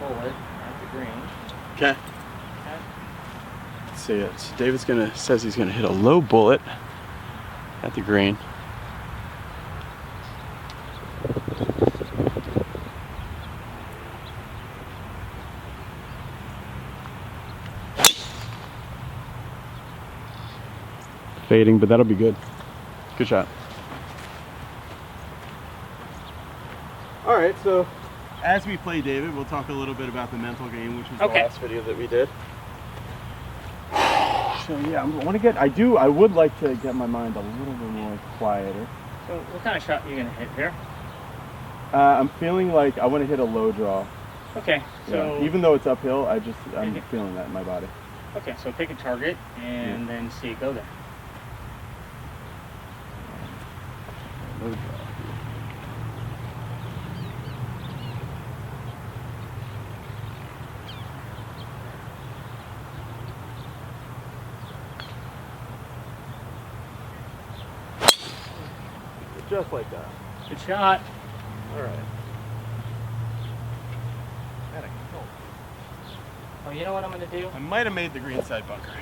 bullet at the green. Okay. Okay. Let's see it. So David's says he's gonna hit a low bullet at the green. Fading, but that'll be good. Good shot. All right, so as we play David, we'll talk a little bit about the mental game, which was the last video that we did. So yeah, I would like to get my mind a little bit more quieter. So what kind of shot are you gonna hit here? I'm feeling like I want to hit a low draw. Okay, so yeah. Even though it's uphill, I'm feeling that in my body. Okay, so pick a target and then see it go there. Low draw. Just like that. Good shot. All right. Oh, you know what I'm gonna do? I might have made the green side bunker.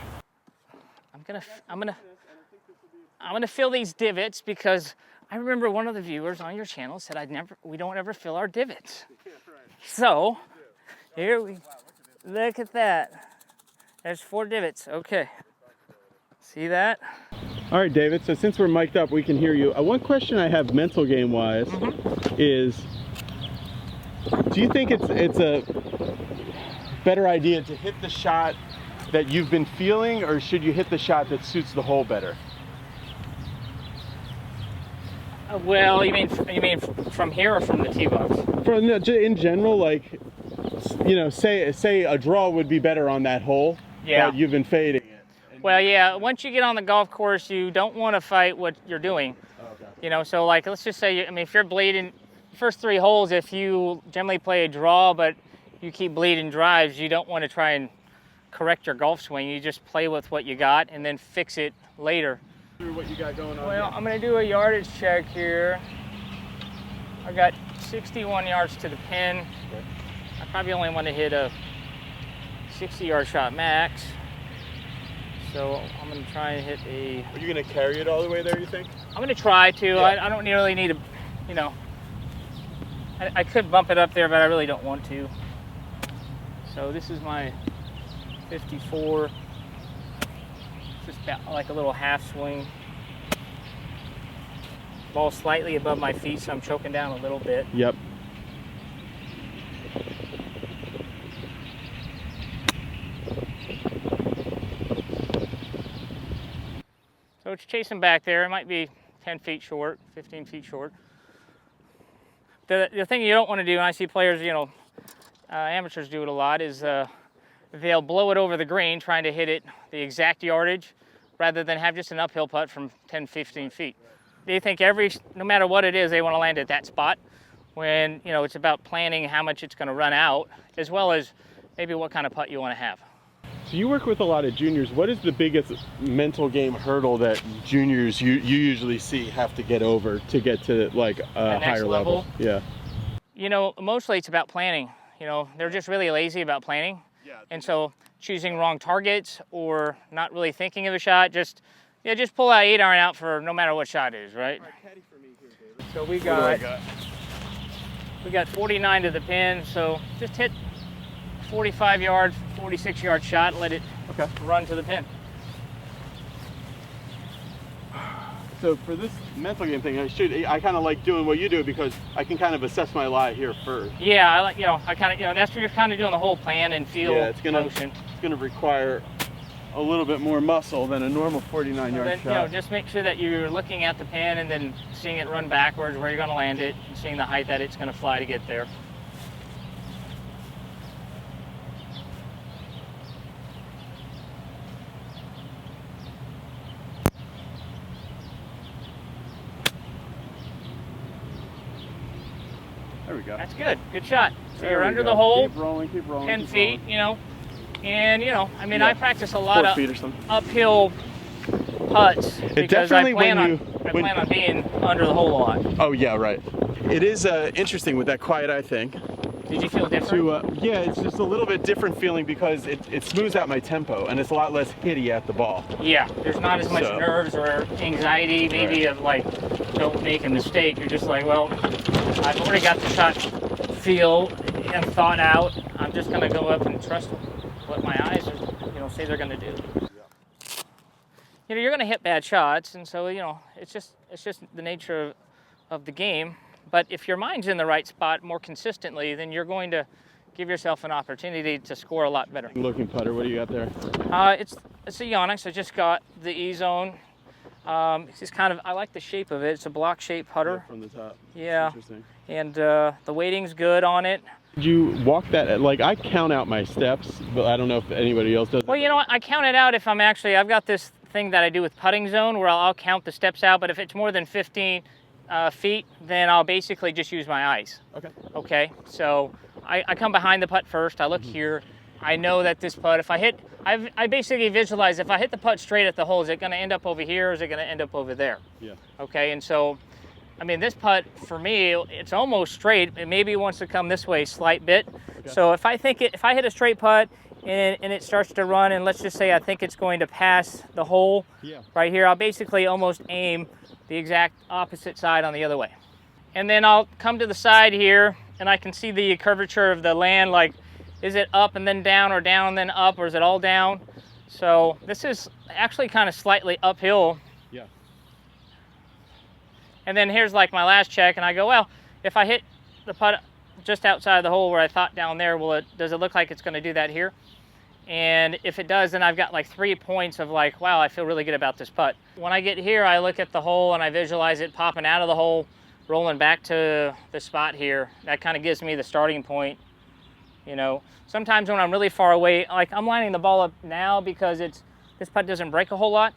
I'm gonna fill these divots because I remember one of the viewers on your channel said we don't ever fill our divots. Yeah, right. So here we look at that. There's 4 divots. Okay. See that? All right, David, so since we're mic'd up, we can hear you. One question I have mental game-wise is, do you think it's a better idea to hit the shot that you've been feeling, or should you hit the shot that suits the hole better? Well, you mean from here or from the tee box? In general, like, you know, say a draw would be better on that hole, but you've been fading it. Well, yeah, once you get on the golf course, you don't want to fight what you're doing. Okay. You know, so like, let's just say, if you're bleeding, first 3 holes, if you generally play a draw, but you keep bleeding drives, you don't want to try and correct your golf swing. You just play with what you got and then fix it later. What you got going on? Well, here? I'm going to do a yardage check here. I got 61 yards to the pin. Okay. I probably only want to hit a 60-yard shot max. So I'm going to try and hit a... Are you going to carry it all the way there, you think? I'm going to try to. Yeah. I don't really need to, you know... I could bump it up there, but I really don't want to. So this is my 54. Just like a little half swing. Ball slightly above my feet, so I'm choking down a little bit. Yep. So it's chasing back there. It might be 10 feet short, 15 feet short. The thing you don't want to do, and I see players, you know, amateurs do it a lot, is they'll blow it over the green trying to hit it the exact yardage rather than have just an uphill putt from 10, 15 feet. They think no matter what it is, they want to land at that spot when, you know, it's about planning how much it's going to run out as well as maybe what kind of putt you want to have. So you work with a lot of juniors. What is the biggest mental game hurdle that juniors you usually see have to get over to get to like a higher level? Yeah. You know, mostly it's about planning. You know, they're just really lazy about planning. Yeah. And so choosing wrong targets or not really thinking of a shot, just pull that 8-iron out for no matter what shot it is, right? All right, caddy for me here, David. So we got 49 to the pin, so just hit 45-yard, 46-yard shot, let it run to the pin. So for this mental game thing, I kind of like doing what you do because I can kind of assess my lie here first. Yeah, I like, you know, that's where you're kind of doing the whole plan and feel motion. It's gonna require a little bit more muscle than a normal 49-yard shot. You know, just make sure that you're looking at the pin and then seeing it run backwards where you're going to land it and seeing the height that it's going to fly to get there. There we go. That's good. Good shot. So you're under the hole. Keep rolling, 10 feet, you know. And, you know, I mean, I practice a lot 4 of feet or something. Uphill putts because I plan on being under the hole a lot. Oh, yeah, right. It is interesting with that quiet eye thing. Did you feel different? Yeah, it's just a little bit different feeling because it smooths out my tempo and it's a lot less hitty at the ball. Yeah, there's not as much nerves or anxiety maybe of like, don't make a mistake. You're just like, well, I've already got the shot feel and thought out. I'm just gonna go up and trust what my eyes are, say they're gonna do. You're gonna hit bad shots, and so it's just the nature of the game. But if your mind's in the right spot more consistently, then you're going to give yourself an opportunity to score a lot better. Looking putter, what do you got there? It's a Yonex. I just got the E-Zone. It's just kind of, I like the shape of it. It's a block shaped putter. Yeah, from the top. Yeah. Interesting. And the weighting's good on it. Did you walk that, like I count out my steps, but I don't know if anybody else does. Well, you know what? I count it out if I've got this thing that I do with putting zone where I'll count the steps out, but if it's more than 15 feet, then I'll basically just use my eyes. Okay, so I come behind the putt first, I look here, I know that this putt, if I hit, I basically visualize if I hit the putt straight at the hole, is it going to end up over here or is it going to end up over there? Yeah. Okay, and so, I mean, this putt, for me, it's almost straight. It maybe wants to come this way a slight bit. Okay. So if I hit a straight putt and it starts to run, and let's just say I think it's going to pass the hole right here, I'll basically almost aim the exact opposite side on the other way. And then I'll come to the side here, and I can see the curvature of the land, like, is it up and then down, or down and then up, or is it all down? So this is actually kind of slightly uphill. Yeah. And then here's like my last check, and I go, well, if I hit the putt just outside the hole where I thought down there, does it look like it's going to do that here? And if it does, then I've got like 3 points of like, wow, I feel really good about this putt. When I get here, I look at the hole and I visualize it popping out of the hole, rolling back to the spot here. That kind of gives me the starting point. Sometimes when I'm really far away, like I'm lining the ball up now because this putt doesn't break a whole lot.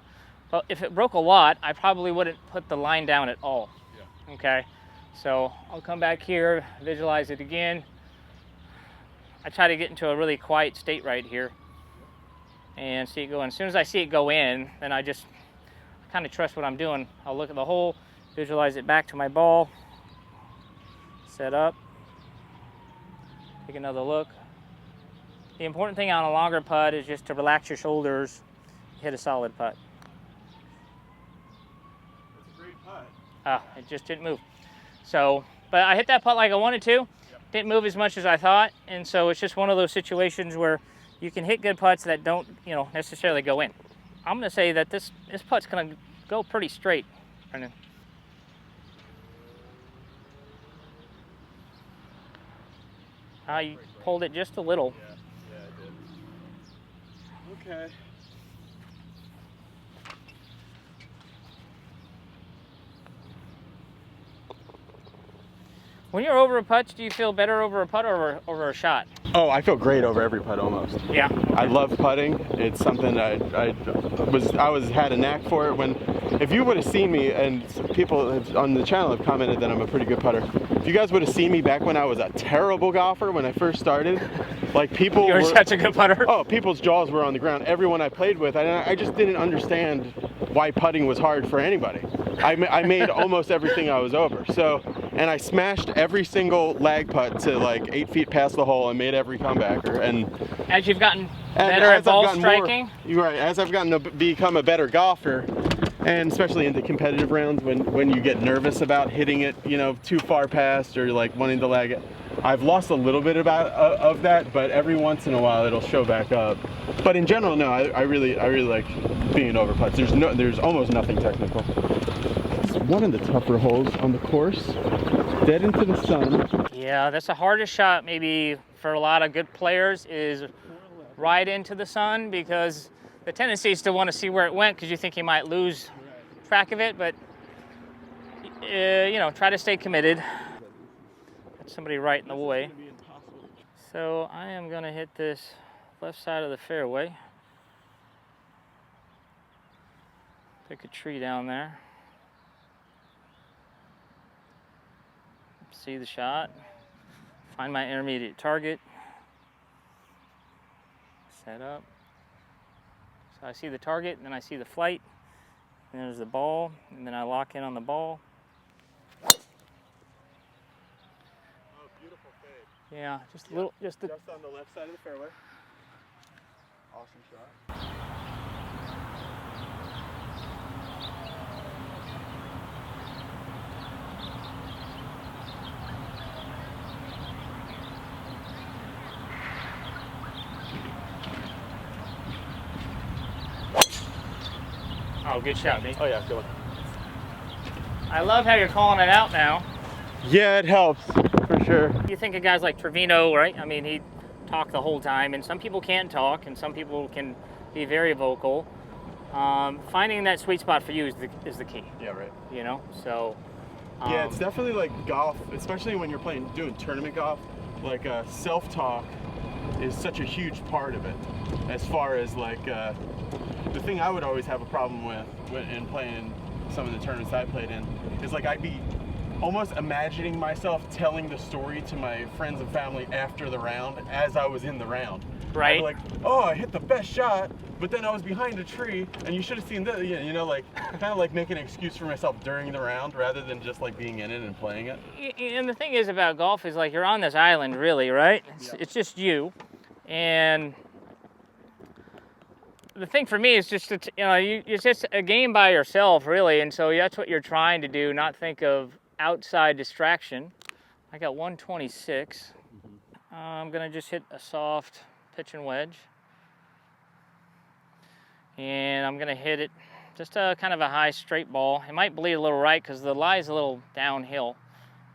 But if it broke a lot, I probably wouldn't put the line down at all. Yeah. Okay, so I'll come back here, visualize it again. I try to get into a really quiet state right here and see it go in. As soon as I see it go in, then I kind of trust what I'm doing. I'll look at the hole, visualize it back to my ball, set up, take another look. The important thing on a longer putt is just to relax your shoulders, hit a solid putt. That's a great putt. It just didn't move. So, but I hit that putt like I wanted to. Didn't move as much as I thought, and so it's just one of those situations where you can hit good putts that don't, necessarily go in. I'm going to say that this putt's going to go pretty straight, Brendan. You pulled it just a little. Yeah, I did. Okay. When you're over a putt, do you feel better over a putt or over a shot? Oh, I feel great over every putt almost. Yeah. I love putting. It's something I had a knack for it. If you would have seen me, and people on the channel have commented that I'm a pretty good putter. If you guys would have seen me back when I was a terrible golfer when I first started, like people you were such a good putter. Oh, people's jaws were on the ground. Everyone I played with, I just didn't understand why putting was hard for anybody. I made almost everything I was over. So, and I smashed every single lag putt to like 8 feet past the hole and made every comebacker. And as you've gotten better at ball striking, you're right. As I've gotten to become a better golfer, and especially in the competitive rounds, when you get nervous about hitting it, too far past or like wanting to lag it, I've lost a little bit of that. But every once in a while, it'll show back up. But in general, no, I really like being over putts. There's almost nothing technical. One of the tougher holes on the course, dead into the sun. Yeah, that's the hardest shot maybe for a lot of good players is right into the sun, because the tendency is to want to see where it went because you think you might lose track of it, but try to stay committed. That's somebody right in the way. So I am going to hit this left side of the fairway. Pick a tree down there. See the shot, find my intermediate target, set up. So I see the target, and then I see the flight, and there's the ball, and then I lock in on the ball. Oh, beautiful fade. Yeah, just a little, just the. Just on the left side of the fairway. Awesome shot. Oh, good shot, Nate. Oh yeah, good one. I love how you're calling it out now. Yeah, it helps for sure. You think of guys like Trevino, right? I mean, he talked the whole time, and some people can't talk, and some people can be very vocal. Finding that sweet spot for you is the key. Yeah, right. You know, so. Yeah, it's definitely like golf, especially when you're doing tournament golf. Like self-talk is such a huge part of it. As far as like the thing I would always have a problem with in playing some of the tournaments I played in is like I'd be almost imagining myself telling the story to my friends and family after the round as I was in the round. Right. I'd be like, oh, I hit the best shot, but then I was behind a tree, and you should have seen that. You know, like kind of like making an excuse for myself during the round rather than just like being in it and playing it. And the thing is about golf is like you're on this island, really, right? It's just you, and the thing for me is just to, it's just a game by yourself, really, and so that's what you're trying to do, not think of outside distraction. I got 126. I'm gonna just hit a soft pitch and wedge, and I'm gonna hit it just a kind of a high straight ball. It might bleed a little right because the lie is a little downhill,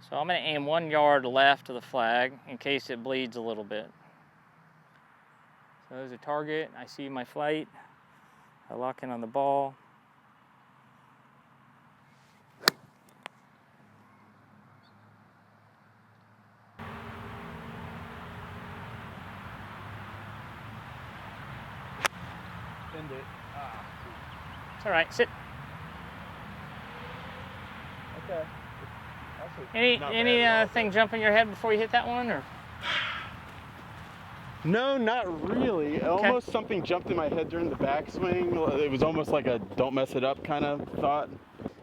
so I'm gonna aim 1 yard left of the flag in case it bleeds a little bit. So there's a target. I see my flight. I lock in on the ball. Bend it. It's all right. Sit. Okay. Anything jump in your head before you hit that one, or? No, not really. Okay. Almost something jumped in my head during the backswing. It was almost like a don't mess it up kind of thought.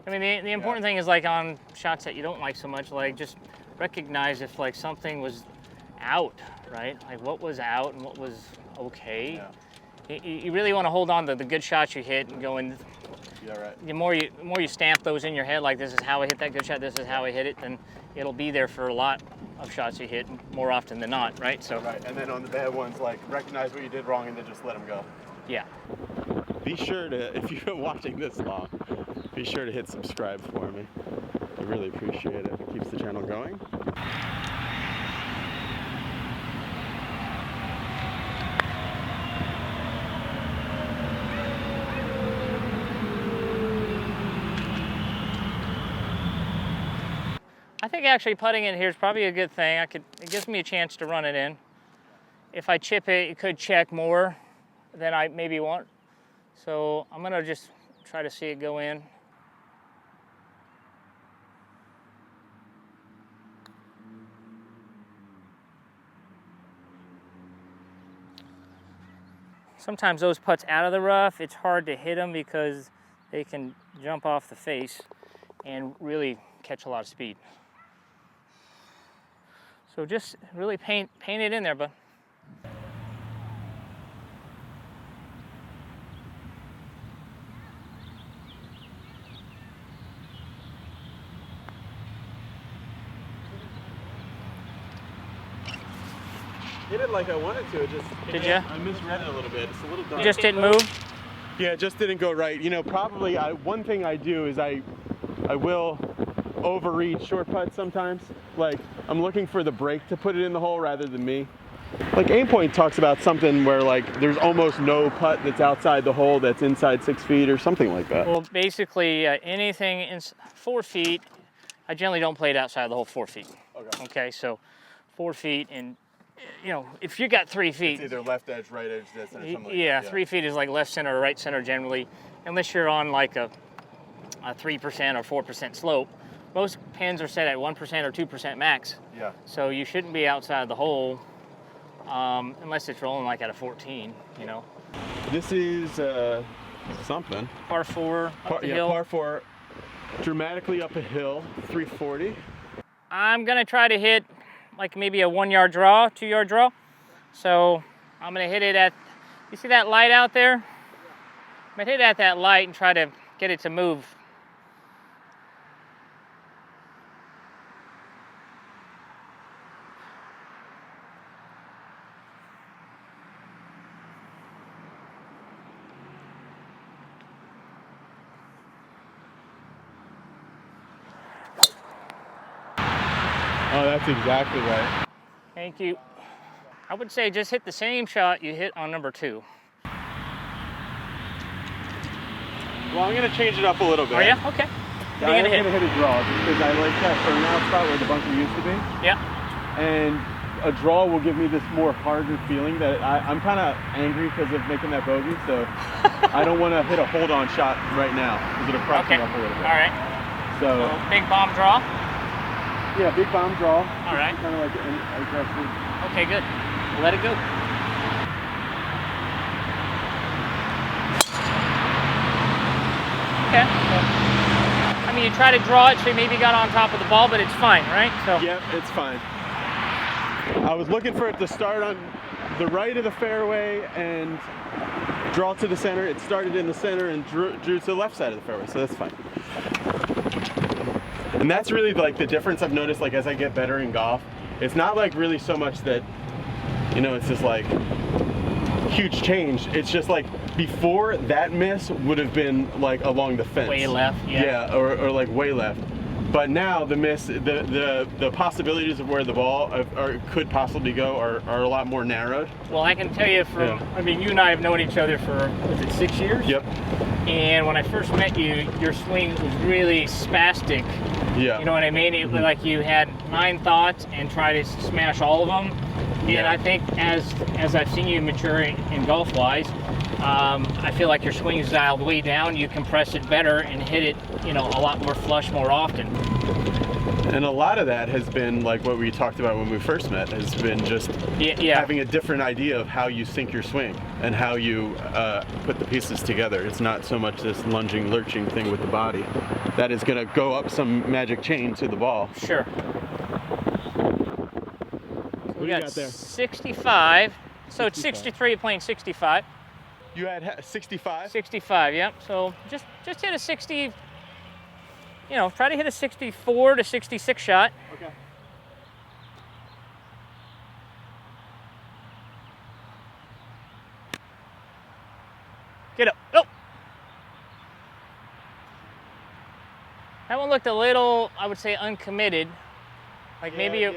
I mean, the important thing is like on shots that you don't like so much, like just recognize if like something was out, right? Like what was out and what was okay. Yeah. You really want to hold on to the good shots you hit and go in. Yeah, right. The more you stamp those in your head, like this is how I hit that good shot, this is how I hit it, then it'll be there for a lot of shots you hit more often than not, right? So. Right, and then on the bad ones, like recognize what you did wrong and then just let them go. Yeah. Be sure to, if you've been watching this long, be sure to hit subscribe for me. I really appreciate it. It keeps the channel going. I think actually putting it here is probably a good thing. It gives me a chance to run it in. If I chip it, it could check more than I maybe want. So I'm gonna just try to see it go in. Sometimes those putts out of the rough, it's hard to hit them because they can jump off the face and really catch a lot of speed. So just really paint it in there, bud. Hit it like I wanted to. Did ya? I misread it a little bit. It's a little dark. You just didn't move? Yeah, it just didn't go right. You know, probably one thing I do is I will overread short putts sometimes. Like I'm looking for the break to put it in the hole rather than me. Like Aim Point talks about something where like there's almost no putt that's outside the hole that's inside 6 feet or something like that. Well, basically anything in 4 feet, I generally don't play it outside the hole 4 feet. Okay, so 4 feet, and you know, if you got 3 feet, It's either left edge, right edge, this, or something like yeah, that. 3 feet is like left center or right center generally, unless you're on like a 3% or 4% slope. Most pins are set at 1% or 2% max. Yeah. So you shouldn't be outside the hole unless it's rolling like at a 14, you know. This is something. Par 4 up the hill. Par 4, dramatically up a hill, 340. I'm gonna try to hit like maybe a 1 yard draw, 2 yard draw. So I'm gonna hit it at, you see that light out there? I'm gonna hit it at that light and try to get it to move. Oh, that's exactly right. Thank you. I would say just hit the same shot you hit on number 2. Well, I'm gonna change it up a little bit. Are you? Okay. What are you I'm gonna hit? gonna hit a draw because I like that burnout spot where the bunker used to be. Yeah. And a draw will give me this more harder feeling that I'm kind of angry because of making that bogey. So I don't want to hit a hold-on shot right now because it'll press me up a little bit. All right. So big bomb draw. yeah, big bomb draw. All right. Kind of like an aggressive. Okay, good. Let it go. Okay. I mean, you try to draw it, so you maybe got on top of the ball, but it's fine, right? So. Yep, it's fine. I was looking for it to start on the right of the fairway and draw to the center. It started in the center and drew to the left side of the fairway, so that's fine. And that's really like the difference I've noticed, like as I get better in golf. It's not like really so much that, you know, it's just like huge change. It's just like before that miss would have been like along the fence. Way left, yeah. Yeah, or like way left. But now the miss, the possibilities of where the ball could possibly go are a lot more narrowed. Well, I can tell you from, I mean, you and I have known each other for, was it 6 years? Yep. And when I first met you, your swing was really spastic. Yeah. You know what I mean? It was like you had 9 thoughts and try to smash all of them. Yeah. And I think as I've seen you mature in golf-wise, I feel like your swing is dialed way down. You compress it better and hit it, you know, a lot more flush more often. And a lot of that has been like what we talked about when we first met, has been just having a different idea of how you sink your swing and how you put the pieces together. It's not so much this lunging, lurching thing with the body that is going to go up some magic chain to the ball. Sure. What do you got there? 65. So it's 63 playing 65. You had 65? 65, yep. So just hit a 60, you know, try to hit a 64 to 66 shot. Okay. Get up. Oh! That one looked a little, I would say, uncommitted. Like maybe and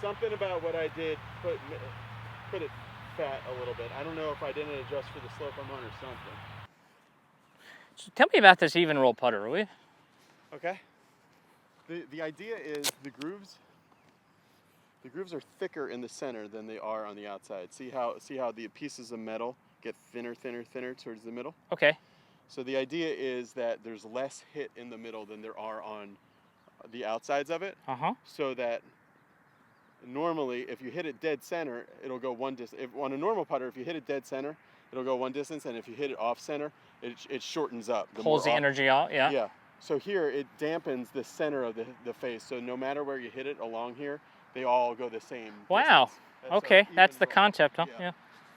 something about what I did put it fat a little bit. I don't know if I didn't adjust for the slope I'm on or something. So tell me about this Evnroll putter, will you? Okay. The idea is the grooves are thicker in the center than they are on the outside. See how the pieces of metal get thinner towards the middle? Okay. So the idea is that there's less hit in the middle than there are on the outsides of it. Uh-huh. So that normally if you hit it dead center, it'll go one distance. On a normal putter, if you hit it dead center, it'll go one distance, and if you hit it off center, it shortens up. Holds the energy out, yeah. Yeah. So here it dampens the center of the face. So no matter where you hit it along here, they all go the same. Wow. Okay, that's the roll. concept, huh? Yeah.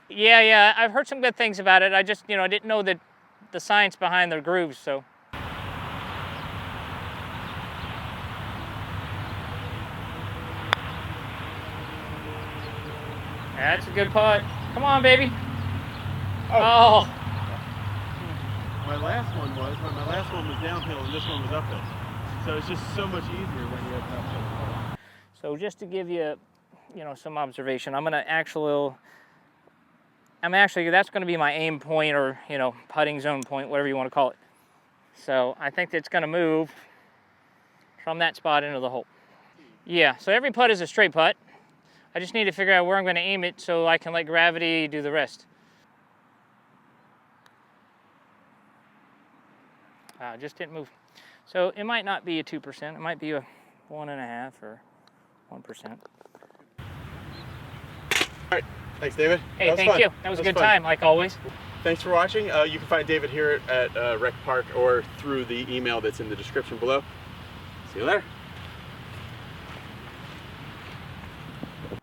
Yeah. I've heard some good things about it. I just, you know, I didn't know the science behind the grooves, so. That's a good putt. Come on, baby. Oh. My last one was downhill and this one was uphill. So it's just so much easier when you have an uphill. So just to give you, you know, some observation, that's going to be my aim point, or, you know, putting zone point, whatever you want to call it. So I think it's going to move from that spot into the hole. Yeah, so every putt is a straight putt. I just need to figure out where I'm going to aim it so I can let gravity do the rest. Just didn't move. So it might not be a 2%. It might be a 1.5 or 1%. All right. Thanks, David. Hey, thank you. That was a good time, like always. Thanks for watching. You can find David here at Rec Park or through the email that's in the description below. See you later.